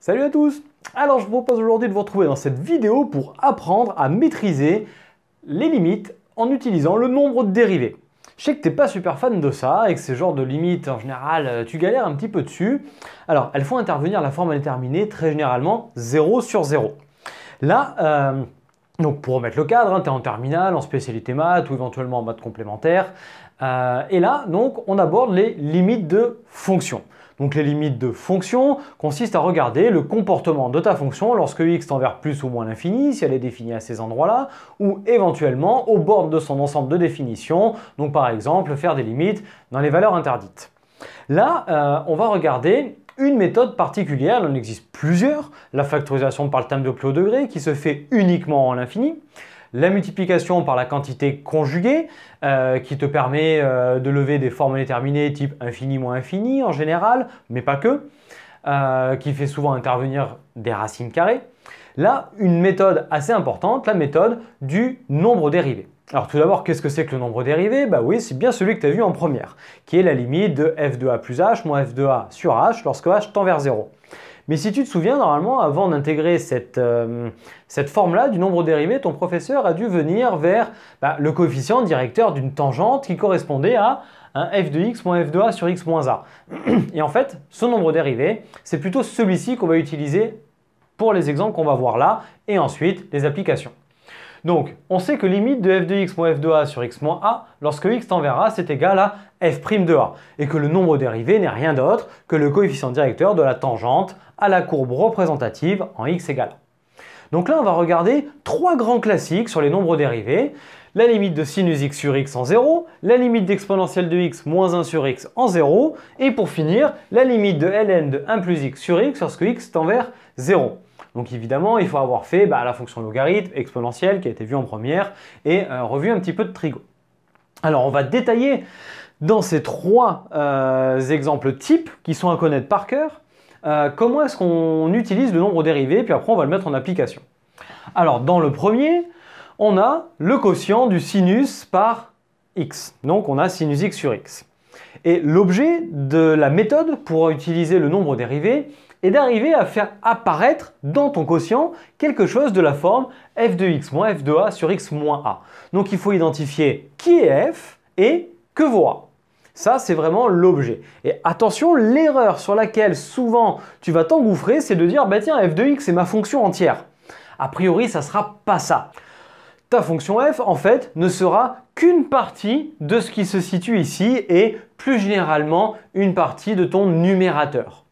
Salut à tous! Alors je vous propose aujourd'hui de vous retrouver dans cette vidéo pour apprendre à maîtriser les limites en utilisant le nombre de dérivés. Je sais que tu n'es pas super fan de ça et que ces genres de limites en général tu galères un petit peu dessus. Alors elles font intervenir la forme indéterminée très généralement 0 sur 0. Là, donc pour remettre le cadre, tu es en terminale, en spécialité maths ou éventuellement en maths complémentaire. Et là, donc, on aborde les limites de fonction. Donc les limites de fonction consistent à regarder le comportement de ta fonction lorsque x tend vers plus ou moins l'infini, si elle est définie à ces endroits-là, ou éventuellement aux bornes de son ensemble de définition, donc par exemple faire des limites dans les valeurs interdites. Là, on va regarder une méthode particulière, il en existe plusieurs, la factorisation par le terme de plus haut degré qui se fait uniquement en l'infini, la multiplication par la quantité conjuguée qui te permet de lever des formes indéterminées type infini moins infini en général, mais pas que, qui fait souvent intervenir des racines carrées. Là, une méthode assez importante, la méthode du nombre dérivé. Alors tout d'abord, qu'est-ce que c'est que le nombre dérivé? Bah oui, c'est bien celui que tu as vu en première, qui est la limite de f de a plus h moins f de a sur h lorsque h tend vers 0. Mais si tu te souviens, normalement, avant d'intégrer cette forme-là du nombre dérivé, ton professeur a dû venir vers le coefficient directeur d'une tangente qui correspondait à un f de x moins f de a sur x moins a. Et en fait, ce nombre dérivé, c'est plutôt celui-ci qu'on va utiliser pour les exemples qu'on va voir là, et ensuite les applications. Donc, on sait que limite de f de x moins f de a sur x moins a, lorsque x tend vers a, c'est égal à f' de a, et que le nombre dérivé n'est rien d'autre que le coefficient directeur de la tangente à la courbe représentative en x égale a. Donc là, on va regarder trois grands classiques sur les nombres dérivés. La limite de sinus x sur x en 0, la limite d'exponentielle de x moins 1 sur x en 0, et pour finir, la limite de ln de 1 plus x sur x lorsque x tend vers 0. Donc évidemment, il faut avoir fait la fonction logarithme exponentielle qui a été vue en première et revu un petit peu de trigo. Alors on va détailler dans ces trois exemples types qui sont à connaître par cœur comment est-ce qu'on utilise le nombre dérivé, puis après on va le mettre en application. Alors dans le premier, on a le quotient du sinus par x. Donc on a sinus x sur x. Et l'objet de la méthode pour utiliser le nombre dérivé est d'arriver à faire apparaître dans ton quotient quelque chose de la forme f de x moins f de a sur x moins a. Donc il faut identifier qui est f et que vaut a. Ça, c'est vraiment l'objet. Et attention, l'erreur sur laquelle souvent tu vas t'engouffrer, c'est de dire tiens, f de x c'est ma fonction entière. A priori, ça ne sera pas ça. Ta fonction f, en fait, ne sera qu'une partie de ce qui se situe ici et plus généralement une partie de ton numérateur.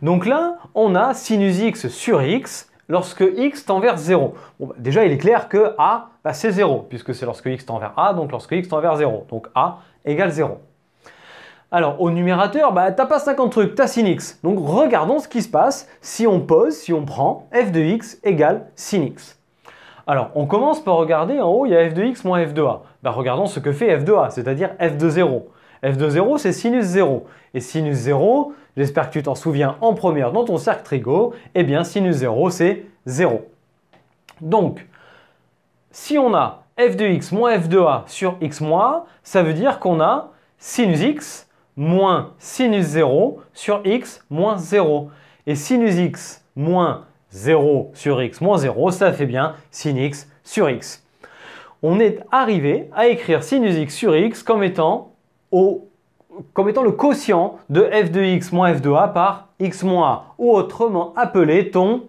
Donc là, on a sinus x sur x lorsque x tend vers 0. Bon, déjà, il est clair que a, c'est 0, puisque c'est lorsque x tend vers a, donc lorsque x tend vers 0. Donc a égale 0. Alors, au numérateur, t'as pas 50 trucs, t'as sin x. Donc, regardons ce qui se passe si on pose, si on prend f de x égale sin x. Alors, on commence par regarder, en haut, il y a f de x moins f de a. Regardons ce que fait f de a, c'est-à-dire f de 0. f de 0, c'est sinus 0. Et sinus 0, j'espère que tu t'en souviens en première dans ton cercle trigo, eh bien sinus 0, c'est 0. Donc, si on a f de x moins f de a sur x moins a, ça veut dire qu'on a sinus x moins sinus 0 sur x moins 0. Et sinus x moins 0 sur x moins 0, ça fait bien sin x sur x. On est arrivé à écrire sinus x sur x comme étant le quotient de f de x moins f de a par x moins a, ou autrement appelé ton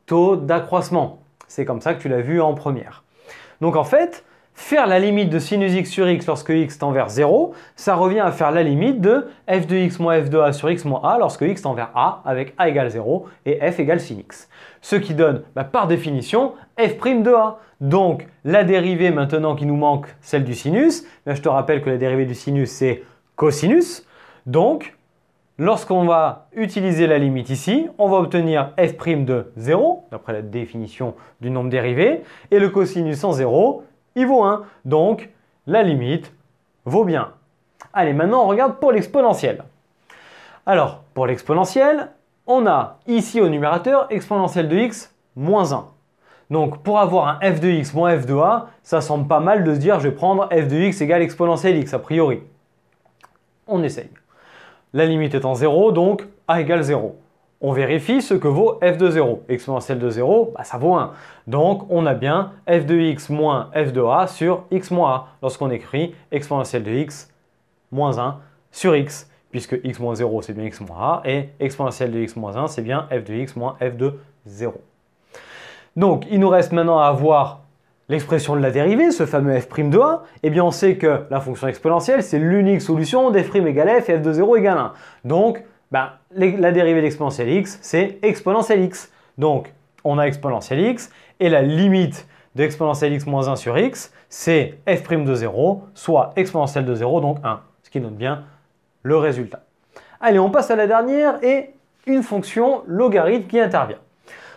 taux d'accroissement. C'est comme ça que tu l'as vu en première. Donc en fait, faire la limite de sinus x sur x lorsque x tend vers 0, ça revient à faire la limite de f de x moins f de a sur x moins a lorsque x tend vers a avec a égale 0 et f égale sin x. Ce qui donne par définition f' de a. Donc la dérivée maintenant qui nous manque, celle du sinus, je te rappelle que la dérivée du sinus c'est cosinus. Donc lorsqu'on va utiliser la limite ici, on va obtenir f' de 0, d'après la définition du nombre dérivé, et le cosinus en 0, il vaut 1. Donc, la limite vaut bien 1. Allez, maintenant, on regarde pour l'exponentielle. Alors, pour l'exponentielle, on a ici au numérateur exponentielle de x moins 1. Donc, pour avoir un f de x moins f de a, ça semble pas mal de se dire je vais prendre f de x égale exponentielle x a priori. On essaye. La limite étant 0, donc a égale 0. on vérifie ce que vaut f de 0. Exponentielle de 0, bah, ça vaut 1. Donc, on a bien f de x moins f de a sur x moins a lorsqu'on écrit exponentielle de x moins 1 sur x, puisque x moins 0, c'est bien x moins a, et exponentielle de x moins 1, c'est bien f de x moins f de 0. Donc, il nous reste maintenant à avoir l'expression de la dérivée, ce fameux f' de a. Eh bien, on sait que la fonction exponentielle, c'est l'unique solution d'f' égale f et f de 0 égale 1. Donc, la dérivée d'exponentielle x, c'est exponentielle x. Donc, on a exponentielle x, et la limite d'exponentielle x moins 1 sur x, c'est f' de 0, soit exponentielle de 0, donc 1, ce qui donne bien le résultat. Allez, on passe à la dernière, et une fonction logarithme qui intervient.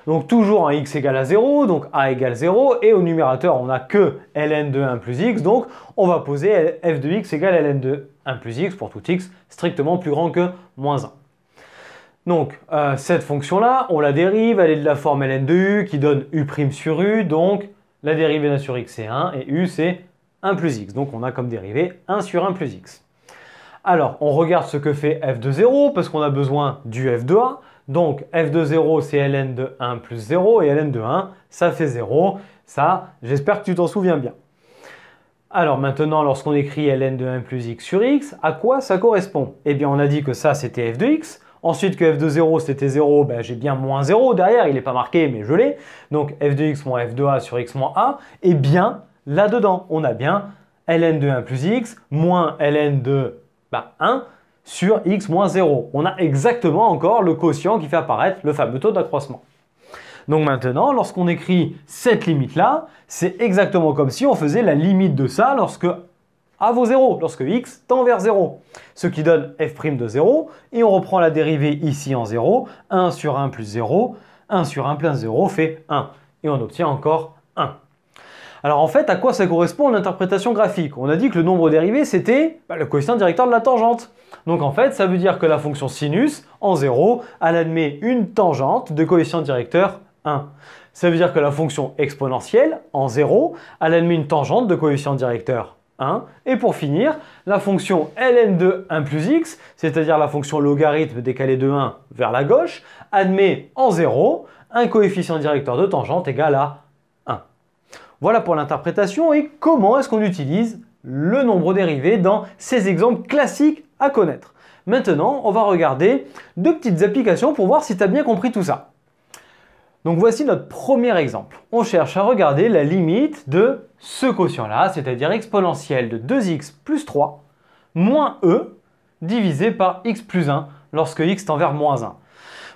Donc toujours un x égale à 0, donc a égale 0, et au numérateur, on n'a que ln de 1 plus x, donc on va poser f de x égale ln de 1 plus x pour tout x strictement plus grand que moins 1. Donc cette fonction-là, on la dérive, elle est de la forme ln de u qui donne u' sur u, donc la dérivée d'un sur x c'est 1, et u c'est 1 plus x, donc on a comme dérivée 1 sur 1 plus x. Alors, on regarde ce que fait f de 0, parce qu'on a besoin du f de a. Donc, f de 0, c'est ln de 1 plus 0, et ln de 1, ça fait 0. Ça, j'espère que tu t'en souviens bien. Alors maintenant, lorsqu'on écrit ln de 1 plus x sur x, à quoi ça correspond? Eh bien, on a dit que ça, c'était f de x. Ensuite, que f de 0, c'était 0, ben, j'ai bien moins 0 derrière. Il n'est pas marqué, mais je l'ai. Donc, f de x moins f de a sur x moins a. Et bien, là-dedans, on a bien ln de 1 plus x moins ln de 1 sur x moins 0. On a exactement encore le quotient qui fait apparaître le fameux taux d'accroissement. Donc maintenant, lorsqu'on écrit cette limite-là, c'est exactement comme si on faisait la limite de ça lorsque a vaut 0, lorsque x tend vers 0. Ce qui donne f' de 0, et on reprend la dérivée ici en 0, 1 sur 1 plus 0, 1 sur 1 plus 0 fait 1. Et on obtient encore 1. Alors en fait, à quoi ça correspond en interprétation graphique? On a dit que le nombre dérivé, c'était le coefficient directeur de la tangente. Donc en fait, ça veut dire que la fonction sinus, en 0, elle admet une tangente de coefficient directeur 1. Ça veut dire que la fonction exponentielle, en 0, elle admet une tangente de coefficient directeur 1. Et pour finir, la fonction ln de 1 plus x, c'est-à-dire la fonction logarithme décalée de 1 vers la gauche, admet en 0 un coefficient directeur de tangente égal à 1. Voilà pour l'interprétation et comment est-ce qu'on utilise le nombre dérivé dans ces exemples classiques à connaître. Maintenant, on va regarder deux petites applications pour voir si tu as bien compris tout ça. Donc voici notre premier exemple. On cherche à regarder la limite de ce quotient-là, c'est-à-dire exponentielle de 2x plus 3 moins e divisé par x plus 1 lorsque x tend vers moins 1.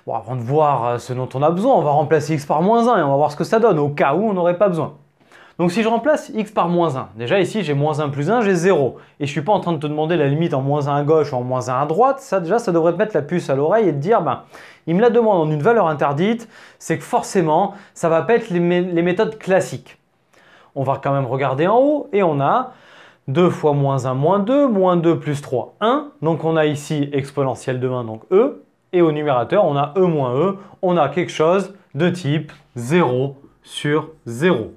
Bon, avant de voir ce dont on a besoin, on va remplacer x par moins 1 et on va voir ce que ça donne au cas où on n'aurait pas besoin. Donc si je remplace x par moins 1, déjà ici j'ai moins 1 plus 1, j'ai 0. Et je ne suis pas en train de te demander la limite en moins 1 à gauche ou en moins 1 à droite. Ça déjà, ça devrait te mettre la puce à l'oreille et te dire, il me la demande en une valeur interdite, c'est que forcément, ça ne va pas être les méthodes classiques. On va quand même regarder en haut et on a 2 fois moins 1 moins 2 plus 3, 1. Donc on a ici exponentielle de 1, donc e. Et au numérateur, on a e moins e. On a quelque chose de type 0 sur 0.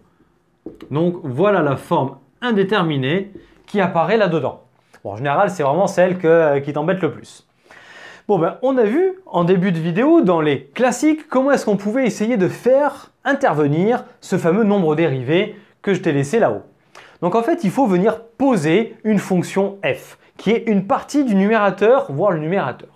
Donc voilà la forme indéterminée qui apparaît là-dedans. Bon, en général, c'est vraiment celle qui t'embête le plus. Bon, on a vu en début de vidéo, dans les classiques, comment est-ce qu'on pouvait essayer de faire intervenir ce fameux nombre dérivé que je t'ai laissé là-haut. Donc en fait, il faut venir poser une fonction f, qui est une partie du numérateur, voire le numérateur.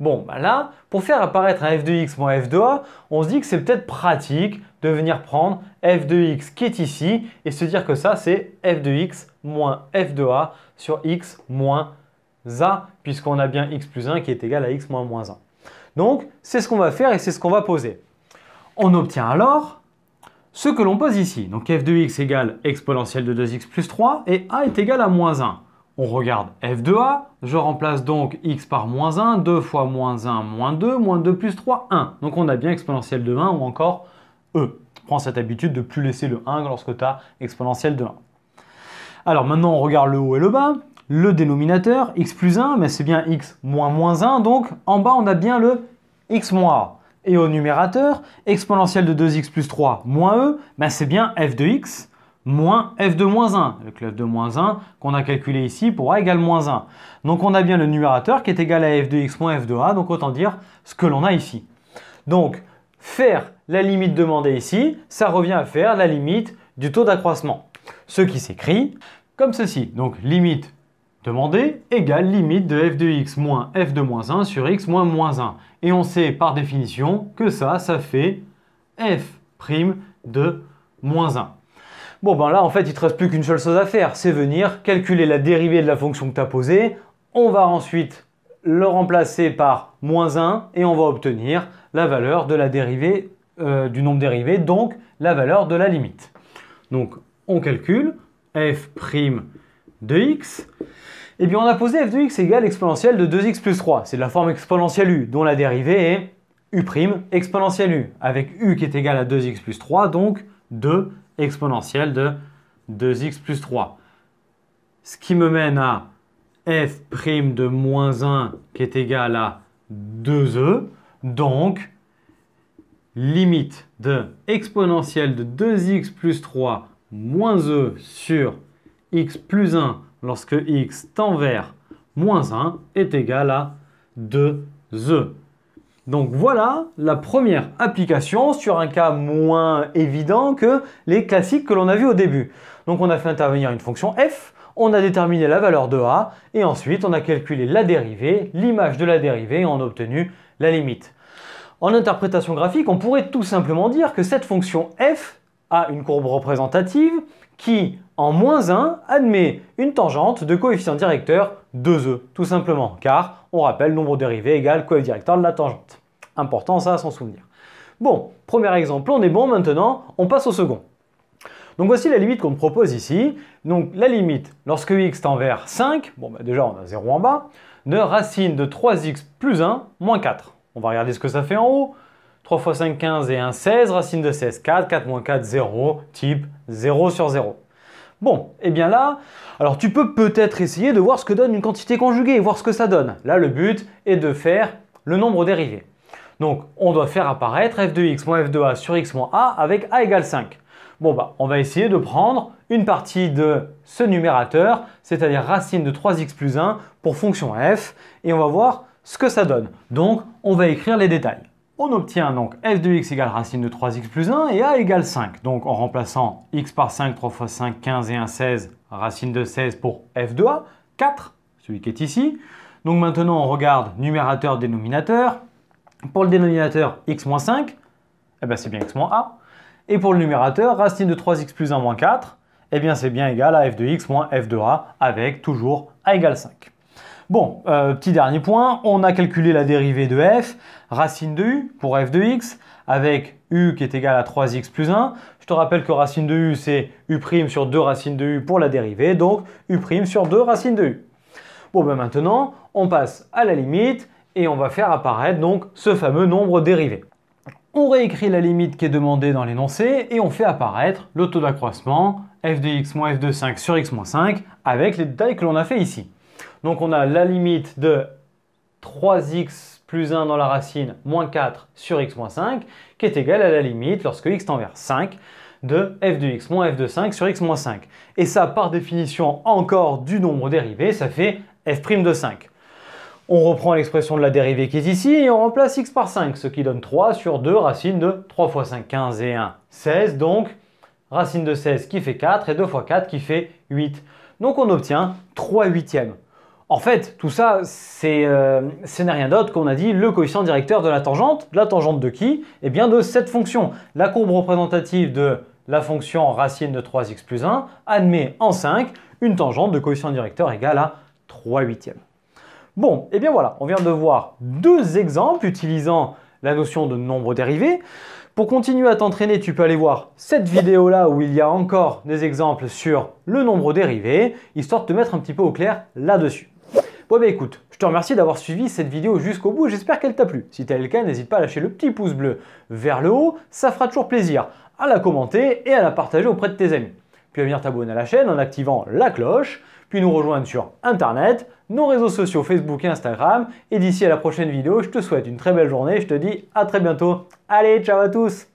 Bon, là, pour faire apparaître un f de x moins f de a, on se dit que c'est peut-être pratique de venir prendre f de x qui est ici et se dire que ça, c'est f de x moins f de a sur x moins a, puisqu'on a bien x plus 1 qui est égal à x moins moins 1. Donc, c'est ce qu'on va faire et c'est ce qu'on va poser. On obtient alors ce que l'on pose ici. Donc, f de x égale exponentielle de 2x plus 3 et a est égal à moins 1. On regarde f de a, je remplace donc x par moins 1, 2 fois moins 1, moins 2 plus 3, 1. Donc on a bien exponentielle de 1 ou encore e. Prends cette habitude de ne plus laisser le 1 lorsque tu as exponentielle de 1. Alors maintenant on regarde le haut et le bas. Le dénominateur, x plus 1, mais c'est bien x moins moins 1, donc en bas on a bien le x moins a. Et au numérateur, exponentielle de 2x plus 3 moins e, c'est bien f de x moins f de moins 1, avec le f de moins 1 qu'on a calculé ici pour a égale moins 1. Donc on a bien le numérateur qui est égal à f de x moins f de a, donc autant dire ce que l'on a ici. Donc, faire la limite demandée ici, ça revient à faire la limite du taux d'accroissement. Ce qui s'écrit comme ceci. Donc, limite demandée égale limite de f de x moins f de moins 1 sur x moins moins 1. Et on sait par définition que ça fait f' de moins 1. Bon, ben là, en fait, il ne te reste plus qu'une seule chose à faire, c'est venir calculer la dérivée de la fonction que tu as posée. On va ensuite le remplacer par moins 1 et on va obtenir la valeur de la dérivée du nombre dérivé, donc la valeur de la limite. Donc, on calcule f' de x. Et bien, on a posé f de x égale exponentielle de 2x plus 3. C'est de la forme exponentielle u, dont la dérivée est u' exponentielle u, avec u qui est égal à 2x plus 3, donc 2 exponentielle de 2x plus 3. Ce qui me mène à f' de moins 1 qui est égal à 2e, donc limite de exponentielle de 2x plus 3 moins e sur x plus 1 lorsque x tend vers moins 1 est égal à 2e. Donc voilà la première application sur un cas moins évident que les classiques que l'on a vus au début. Donc on a fait intervenir une fonction f, on a déterminé la valeur de a et ensuite on a calculé la dérivée, l'image de la dérivée et on a obtenu la limite. En interprétation graphique, on pourrait tout simplement dire que cette fonction f a une courbe représentative qui, en moins 1, admet une tangente de coefficient directeur 2e, tout simplement, car, on rappelle, nombre dérivé égale coefficient directeur de la tangente. Important ça à s'en souvenir. Bon, premier exemple, on est bon, maintenant, on passe au second. Donc voici la limite qu'on me propose ici. Donc la limite, lorsque x tend vers 5, bon bah déjà on a 0 en bas, de racine de 3x plus 1 moins 4. On va regarder ce que ça fait en haut. 3 fois 5, 15 et 1, 16. Racine de 16, 4. 4 moins 4, 0. Type 0 sur 0. Bon, et bien là, alors tu peux peut-être essayer de voir ce que donne une quantité conjuguée, voir ce que ça donne. Là, le but est de faire le nombre dérivé. Donc, on doit faire apparaître f de x moins f de a sur x moins a avec a égale 5. Bon, bah, on va essayer de prendre une partie de ce numérateur, c'est-à-dire racine de 3x plus 1 pour fonction f, et on va voir ce que ça donne. Donc, on va écrire les détails. On obtient donc f de x égale racine de 3x plus 1 et a égale 5. Donc en remplaçant x par 5, 3 fois 5, 15 et 1, 16, racine de 16 pour f de a, 4, celui qui est ici. Donc maintenant on regarde numérateur, dénominateur. Pour le dénominateur x moins 5, eh bien c'est bien x moins a. Et pour le numérateur, racine de 3x plus 1 moins 4, eh bien c'est bien égal à f de x moins f de a avec toujours a égale 5. Bon, petit dernier point, on a calculé la dérivée de f, racine de u pour f de x, avec u qui est égal à 3x plus 1. Je te rappelle que racine de u, c'est u' sur 2 racines de u pour la dérivée, donc u' sur 2 racines de u. Bon, ben maintenant, on passe à la limite et on va faire apparaître donc ce fameux nombre dérivé. On réécrit la limite qui est demandée dans l'énoncé et on fait apparaître le taux d'accroissement f de x moins f de 5 sur x moins 5 avec les détails que l'on a fait ici. Donc on a la limite de 3x plus 1 dans la racine moins 4 sur x moins 5 qui est égale à la limite lorsque x tend vers 5 de f de x moins f de 5 sur x moins 5. Et ça par définition encore du nombre dérivé, ça fait f' de 5. On reprend l'expression de la dérivée qui est ici et on remplace x par 5, ce qui donne 3 sur 2 racine de 3 fois 5, 15 et 1, 16. Donc racine de 16 qui fait 4 et 2 fois 4 qui fait 8. Donc on obtient 3 huitièmes. En fait, tout ça, ce n'est rien d'autre qu'on a dit le coefficient directeur de la tangente. La tangente de qui? Eh bien de cette fonction. La courbe représentative de la fonction racine de 3x plus 1 admet en 5 une tangente de coefficient directeur égale à 3 huitièmes. Bon, et bien voilà, on vient de voir deux exemples utilisant la notion de nombre dérivé. Pour continuer à t'entraîner, tu peux aller voir cette vidéo-là où il y a encore des exemples sur le nombre dérivé, histoire de te mettre un petit peu au clair là-dessus. Bon bah écoute, je te remercie d'avoir suivi cette vidéo jusqu'au bout, j'espère qu'elle t'a plu. Si tel est le cas, n'hésite pas à lâcher le petit pouce bleu vers le haut, ça fera toujours plaisir à la commenter et à la partager auprès de tes amis. Puis à venir t'abonner à la chaîne en activant la cloche, puis nous rejoindre sur Internet, nos réseaux sociaux Facebook et Instagram. Et d'ici à la prochaine vidéo, je te souhaite une très belle journée, je te dis à très bientôt. Allez, ciao à tous!